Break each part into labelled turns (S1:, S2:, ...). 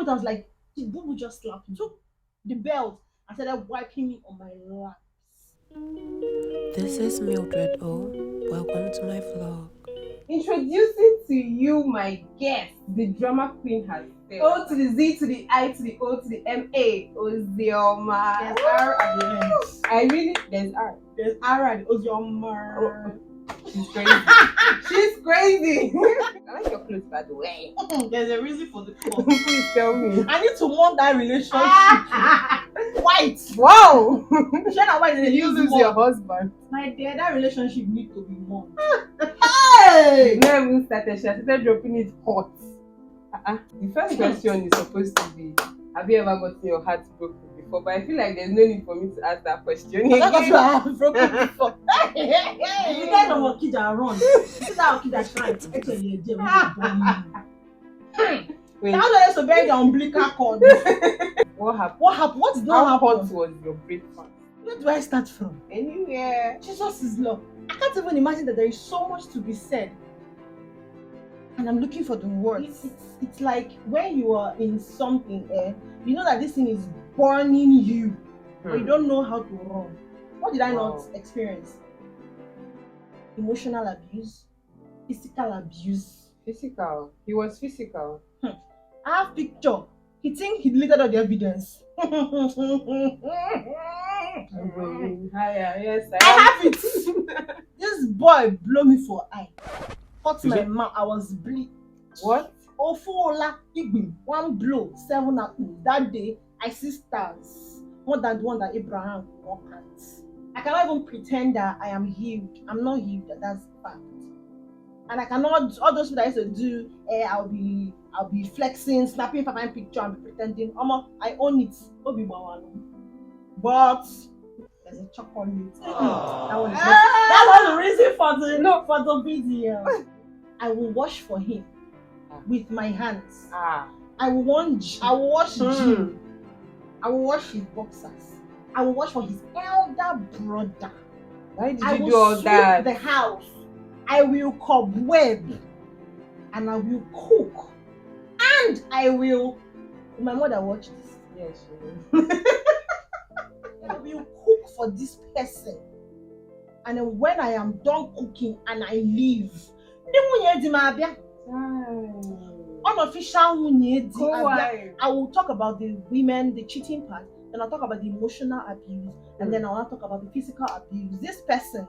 S1: I was like, did Boo just slap me? Took the belt and started wiping me on my lap.
S2: This is Mildred O. Welcome to my vlog.
S3: Introducing to you my guest, the drama queen herself. O to the Z to the I to the O to the M-A, Ozioma.
S1: There's R at the end.
S3: There's R.
S1: There's R at the Ozioma.
S3: She's crazy. She's crazy. I like your clothes, by the way.
S1: There's a reason for the clothes.
S3: Please tell me.
S1: I need to mourn that relationship. White.
S3: Wow.
S1: Shana White is
S3: You lose your husband.
S1: My dear, that relationship needs to be mourned.
S3: Hey! Never even started. She started dropping it hot. The first question is supposed to be, have you ever gotten your heart broken before? But I feel like there's no need for me to ask that question.
S1: I have broken before. You guys know what kids are wrong. This is how kids are trying to actually
S3: Wait,
S1: how do I to bury the umbilical cord?
S3: what happened?
S1: What happened? What did not
S3: How hot
S1: happen?
S3: was your breakfast?
S1: Where do I start from?
S3: Anywhere.
S1: Jesus is love. I can't even imagine that there is so much to be said. And I'm looking for the words. It's like when you are in something, you know that this thing is burning you, but you don't know how to run. What did I not experience? Emotional abuse, physical abuse.
S3: Physical. He was physical.
S1: I have picture. He think he deleted all the evidence.
S3: Yes,
S1: I have it. This boy blow me for eye. Cut my mouth. I was bleed.
S3: What?
S1: Ofola Igbi. One blow, 7 apples. That day, I see stars. More than the one that Abraham walked at. I cannot even pretend that I am healed. I'm not healed. That's fact. And I cannot, all those people that used to do, I'll be flexing, snapping for my picture and be pretending. I own it. But there's a chocolate. That was the reason for the video. I will wash for him with my hands. I will wash Jim. I will wash his boxers. I will wash for his elder brother.
S3: Why did you do all that?
S1: The house. I will cobweb. And I will cook. And I will. My mother watched this.
S3: Yes, she will.
S1: I will cook for this person. And then when I am done cooking and I leave, unofficial I will talk about the women, the cheating part, then I'll talk about the emotional abuse, and then I'll talk about the physical abuse. This person,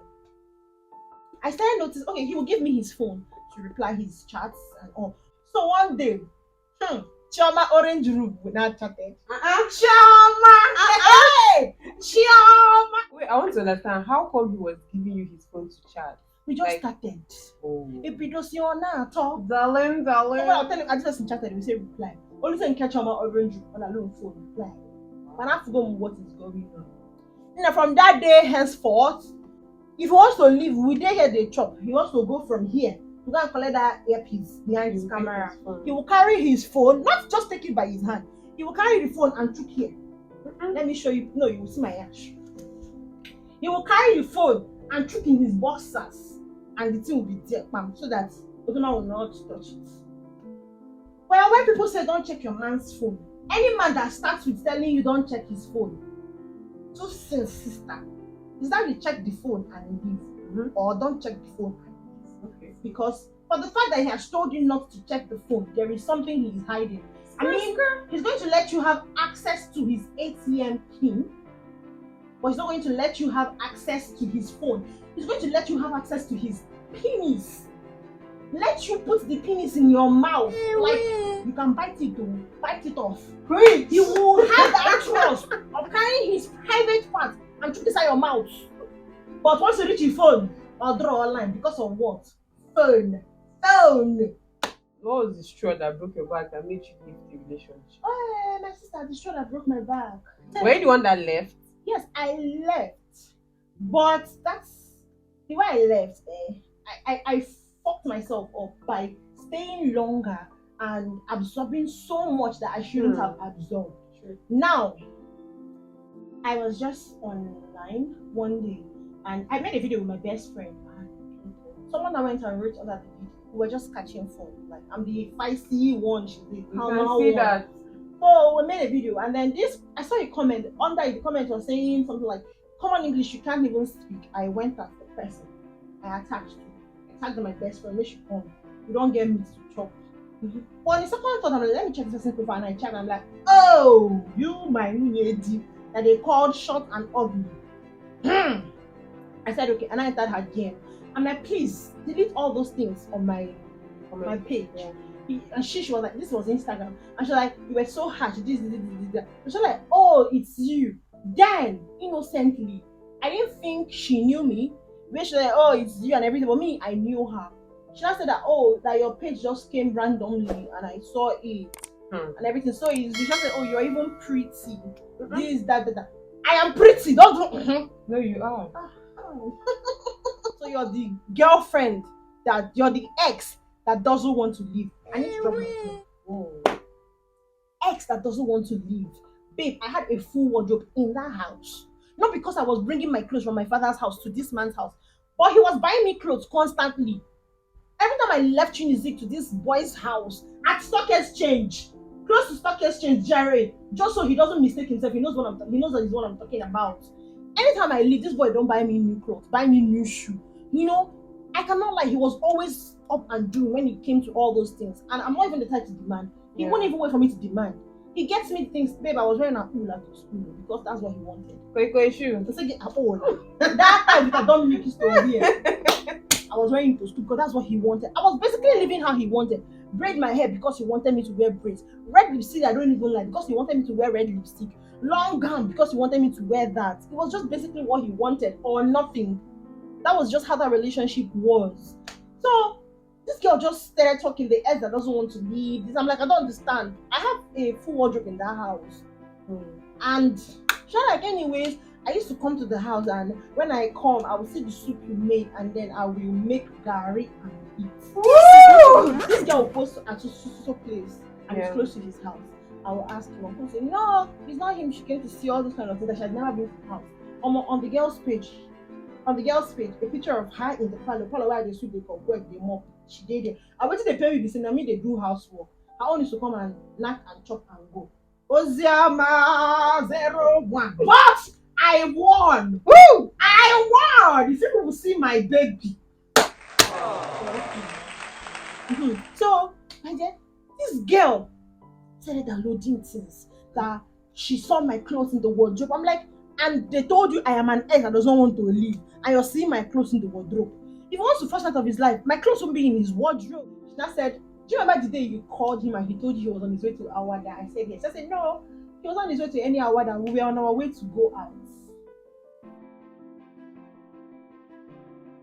S1: I started noticing, okay, he will give me his phone to reply his chats and all. So one day, Chioma Orange Room with that chatted. Chioma! Hey! Chioma!
S3: Wait, I want to understand, how come he was giving you his phone to chat?
S1: We just started. If it was your talk.
S3: Darling.
S1: I'll tell him, I just chatted, we say reply. Only thing catch Chioma Orange Room on a loan phone, reply. And I forgot what is going on. Now from that day henceforth, if he wants to leave, we dare hear the chop. He wants to go from here. To go and collect that earpiece behind his camera. He will carry his phone, not just take it by his hand. He will carry the phone and took here. Let me show you. No, you will see my ash. He will carry the phone and took in his boxers, and the thing will be there, so that Ozioma will not touch it. Well, when people say don't check your man's phone, any man that starts with telling you don't check his phone, two sins, sister, is that you check the phone and leave, or don't check the phone and leave. Okay. Because for the fact that he has told you not to check the phone, there is something he is hiding. I mean, he's going to let you have access to his ATM pin, but he's not going to let you have access to his phone. He's going to let you have access to his penis. Let you put the penis in your mouth. Like, you can bite it off.
S3: Great.
S1: He will have the trust of carrying his private part and put it inside your mouth. But once you reach your phone, I'll draw a line because of what? Phone.
S3: What was the straw that broke your back that made you leave the relationship?
S1: Oh, my sister, the straw that broke my back.
S3: Were you the one that left?
S1: Yes, I left. But that's the way I left. I fucked myself up by staying longer and absorbing so much that I shouldn't have absorbed. Now, I was just online one day and I made a video with my best friend. Someone that went and wrote under the video, we were just catching fun. Like, I'm the feisty one, she's the
S3: You can see that.
S1: So we made a video, and then I saw a comment under it. The comment was saying something like, "Common English, you can't even speak." I went at the person I attacked. I tagged my best friend. Where she come? You don't get meat to chop. But on the second thought, I'm like, let me check this person's profile, and I checked. I'm like, oh, you my lady that they called short and ugly. I said okay, and I entered her DM. I'm like, please delete all those things on my page.
S3: Yeah.
S1: And she was like, this was Instagram, and she was like, you were so harsh. This. And she was like, oh, it's you. Then innocently, I didn't think she knew me. When she was like, oh, it's you and everything, but me, I knew her. She just said that, oh, that your page just came randomly, and I saw it and everything. So she just said, oh, you're even pretty. This, that. I am pretty. Don't do.
S3: No, you are.
S1: So you're the girlfriend you're the ex that doesn't want to leave. I need to drop my phone.
S3: Oh.
S1: Ex that doesn't want to leave. Babe, I had a full wardrobe in that house. Not because I was bringing my clothes from my father's house to this man's house, but he was buying me clothes constantly. Every time I left Tunizik to this boy's house at Stock Exchange, close to Stock Exchange, Jared, just so he doesn't mistake himself. He knows that he's what I'm talking about. Anytime I leave, this boy don't buy me new clothes, buy me new shoe. I cannot lie, he was always up and doing when it came to all those things. And I'm not even the type to demand. He won't even wait for me to demand. He gets me things, babe, I was wearing a hula to school because that's what he wanted.
S3: Koi shoe.
S1: I said, that time I don't make it story here. I was wearing it to school because that's what he wanted. I was basically living how he wanted. Braid my hair because he wanted me to wear braids. Red lipstick I don't even like because he wanted me to wear red lipstick. Long gown because he wanted me to wear that. It was just basically what he wanted or nothing. That was just how that relationship was. So this girl just started talking, the ex that doesn't want to leave. I'm like, I don't understand. I have a full wardrobe in that house. And anyways, I used to come to the house, and when I come, I will see the soup you made, and then I will make gari and eat. Woo! This girl will post at so place, and it's close to his house. I will ask him, I'll say, no, it's not him. She came to see all those kind of things that she had never been to the house. On the girl's page, a picture of her in the parlor where they sweep, they can work, they mop. She did it. I waited they pay me the same. I mean they do housework. Her own is to come and knock and chop and go. Ozioma 01. But I won. Woo! I won. If people will see my baby. So this girl started downloading things that she saw my clothes in the wardrobe. I'm like, and they told you I am an ex that doesn't want to leave, and you're seeing my clothes in the wardrobe. If he wants to first out of his life, my clothes won't be in his wardrobe. She now said, do you remember the day you called him and he told you he was on his way to Awada? I said yes. I said no, he was on his way to any Awada. We were on our way to go out.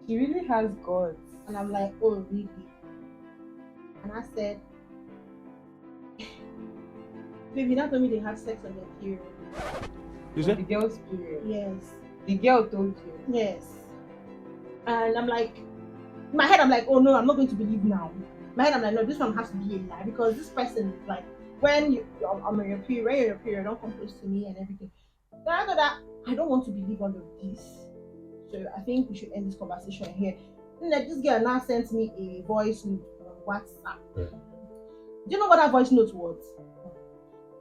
S3: She really has guts.
S1: And I'm like, oh really? And I said, baby, that told me they had sex on their period.
S3: Is it? The girl's period.
S1: Yes.
S3: The girl told you.
S1: Yes. And I'm like, in my head, I'm like, oh no, I'm not going to believe now. In my head, I'm like, no, this one has to be a lie because this person is like, when I'm on your period, don't come close to me and everything. Then I know that I don't want to believe all of this. So I think we should end this conversation here. Then this girl now sent me a voice note on WhatsApp. Do you know what that voice note was?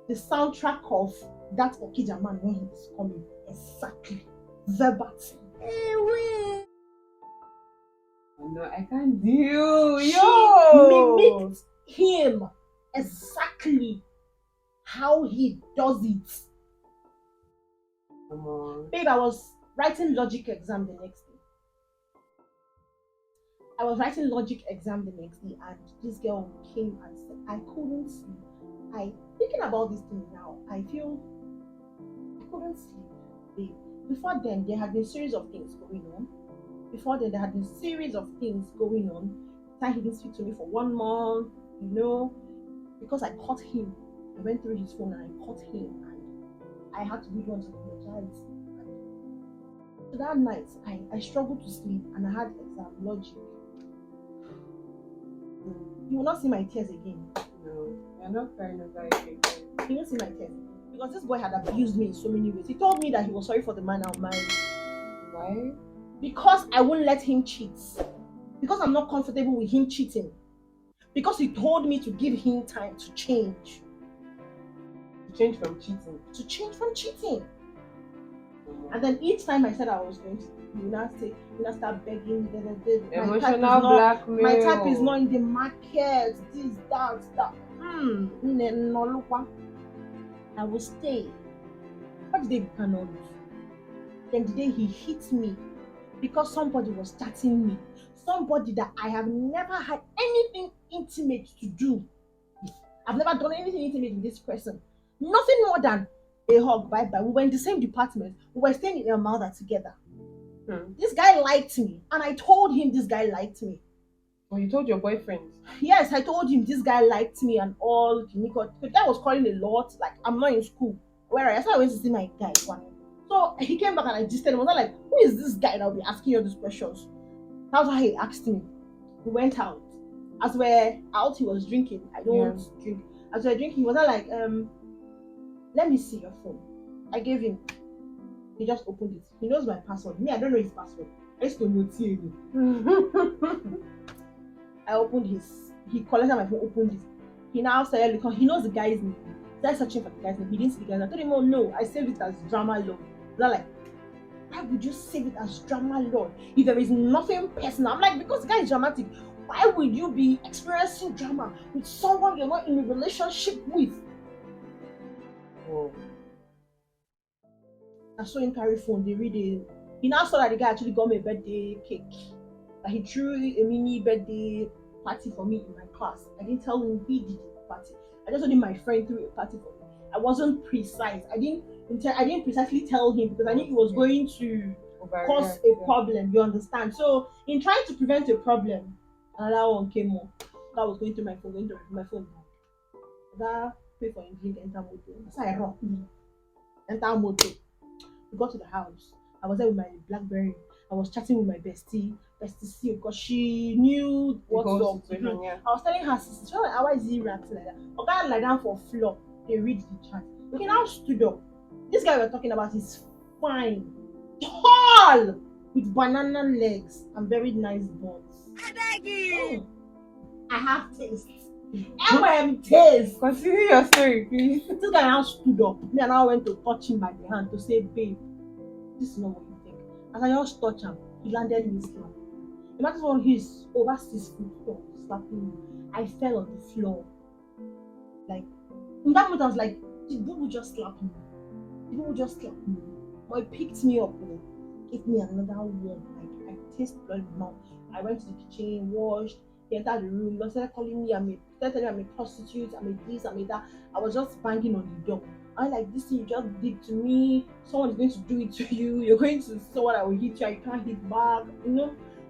S1: The soundtrack of that Okija man when he's coming. Exactly. Verbatim.
S3: Oh no, I can't deal. Yo!
S1: She mimicked him exactly how he does it.
S3: Come on.
S1: Babe, I was writing logic exam the next day. And this girl came and said, I couldn't sleep. Thinking about this thing now, I feel I couldn't sleep. Babe. Before then, there had been a series of things going on. Time he didn't speak to me for 1 month, because I caught him. I went through his phone and I caught him, and I had to really want to apologize. So that night, I struggled to sleep, and I had exam logic. You will not see my tears again.
S3: No, you're not crying over it again.
S1: You won't see my tears. Because this boy had abused me in so many ways. He told me that he was sorry for the man I'll marry.
S3: Why?
S1: Because I won't let him cheat. Because I'm not comfortable with him cheating. Because he told me to give him time to change.
S3: change from cheating.
S1: to change from cheating. And then each time I said I was going to, you now say, you now start begging,
S3: Emotional blackmail.
S1: my type is not in the market, this, that. I will stay. What the day we cannot do? Then the day he hit me because somebody was chatting me, somebody that I have never had anything intimate to do. I've never done anything intimate with this person. Nothing more than a hug, bye-bye. We were in the same department. We were staying in Elmada together. This guy liked me, and I told him this guy liked me.
S3: Oh, you told your boyfriend?
S1: Yes, I told him this guy liked me and all. The guy was calling a lot. Like, I'm not in school. So I went to see my guy one. So he came back and I just was not like, who is this guy that will be asking you all these questions? That's why he asked me. We went out. As we're out, he was drinking. I don't drink. As we're drinking, he was not like, let me see your phone. I gave him. He just opened it. He knows my password. Me, I don't know his password. I used to note it. I opened his. He collected my phone, opened it. He now started because he knows the guy's name. Started searching for the guy's name. He didn't see the guy's name. I told him, oh no, I saved it as drama lord. They're like, why would you save it as drama lord if there is nothing personal? I'm like, because the guy is dramatic. Why would you be experiencing drama with someone you're not in a relationship with?
S3: Oh.
S1: I saw him carry phone. They read it. He now saw that the guy actually got me a birthday cake. That he threw a mini birthday party for me in my class. I didn't tell him he did the party. I just told him my friend threw a party for me. I wasn't precise. I didn't precisely tell him because I knew it was going to cause a problem. You understand? So in trying to prevent a problem, another one came up. That was going through my phone, That pay for him drink, enter motor. So I rocked me. Enter motor. We got to the house. I was there with my BlackBerry. I was chatting with my bestie C, because she knew what's up. I was telling her, sister, why is he rapping like that? A guy lie down for floor. They read the chat. Okay, now stood up. This guy we're talking about is fine, tall, with banana legs and very nice buns. I beg you. I have taste. Taste.
S3: Continue your story, please.
S1: This guy now stood up. Me and I went to touch him by the hand to say, babe, this is not what you think. As I just touched him, he landed me slap. Imagine one he's over 6 feet tall, slapping me. I fell on the floor. Like, in that moment I was like, did people just slap me? Did people just slap me? But he picked me up, gave me another one. Like, I tasted blood in my mouth. I went to the kitchen, washed. He entered the room. He started calling me, I'm a prostitute, I'm a this, I'm a that. I was just banging on the door. I like, this thing you just did to me, someone is going to do it to you, you're going to someone that will hit you, you can't hit back,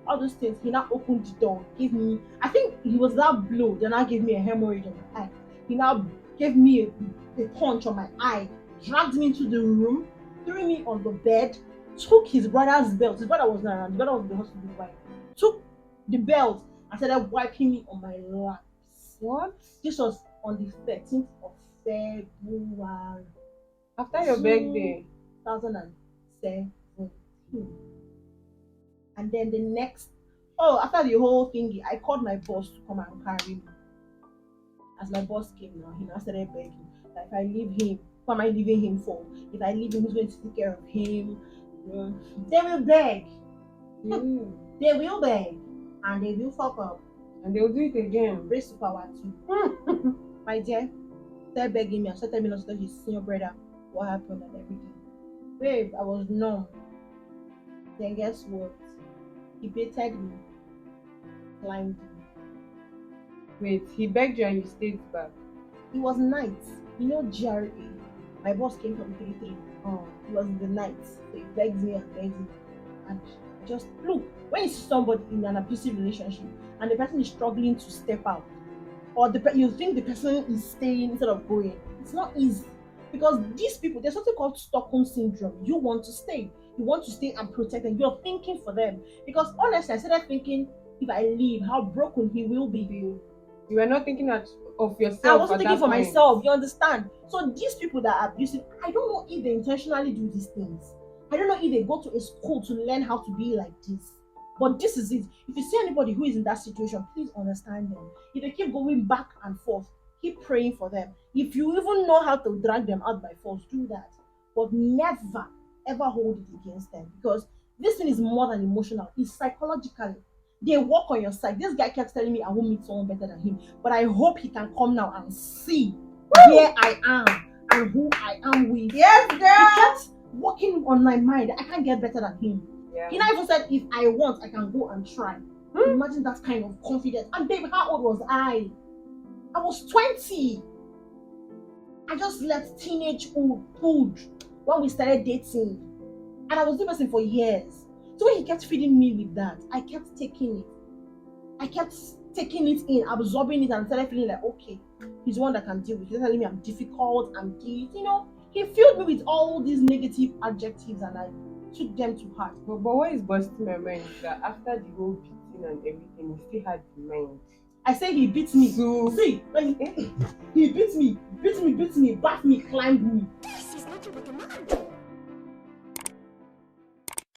S1: all those things. He now opened the door, gave me, I think he was that blow, then now gave me a hemorrhage on my eye. He now gave me a punch on my eye, dragged me into the room, threw me on the bed, took his brother's belt. His brother was not around, his brother was in the hospital, right? Took the belt and started wiping me on my laps.
S3: What?
S1: This was on the 13th of February.
S3: After your birthday?
S1: 2017. And then the next, after the whole thing, I called my boss to come and carry me. As my boss came now, he now started begging that if I leave him, what am I leaving him for? If I leave him, who's going to take care of him? They will beg. They will beg. And they will fuck up.
S3: And they'll do it again.
S1: Raise to power too. My dear, started begging me and started telling me not to tell his senior brother what happened and everything. Babe, I was numb. Then guess what? He baited me, climbed me.
S3: Wait, he begged you and you stayed back?
S1: It was night. GRA. My boss came from PT3. It was in the night. So he begged me and begged me. And just look, when you see somebody in an abusive relationship and the person is struggling to step out, or you think the person is staying instead of going, it's not easy. Because these people, there's something called Stockholm syndrome. You want to stay. You want to stay and protect them. You're thinking for them. Because honestly, I started thinking, if I leave, how broken he will be.
S3: You were not thinking of yourself.
S1: I wasn't thinking for myself. You understand? So these people that are abusive, I don't know if they intentionally do these things. I don't know if they go to a school to learn how to be like this. But this is it. If you see anybody who is in that situation, please understand them. If they keep going back and forth, keep praying for them. If you even know how to drag them out by force, do that. But never ever hold it against them, because this thing is more than emotional, it's psychologically. They work on your side. This guy kept telling me I won't meet someone better than him, but I hope he can come now and see where I am and who I am with.
S3: Yes,
S1: He
S3: girl.
S1: kept working on my mind. I can't get better than him.
S3: Yeah.
S1: He now even said, if I want, I can go and try. Imagine that kind of confidence. And babe, how old was I? I was 20. I just left teenagehood when we started dating. And I was the person for years. So when he kept feeding me with that, I kept taking it. I kept taking it in, absorbing it, and started feeling like, okay, he's the one that can deal with it. He's telling me I'm difficult, I'm this, He filled me with all these negative adjectives, and I took them to heart.
S3: But what is busting my mind is that after the whole beating and everything, he still had the mind.
S1: I say he beat me.
S3: So
S1: See, when he beat me, bath me, climbed me.
S4: This is not what a man.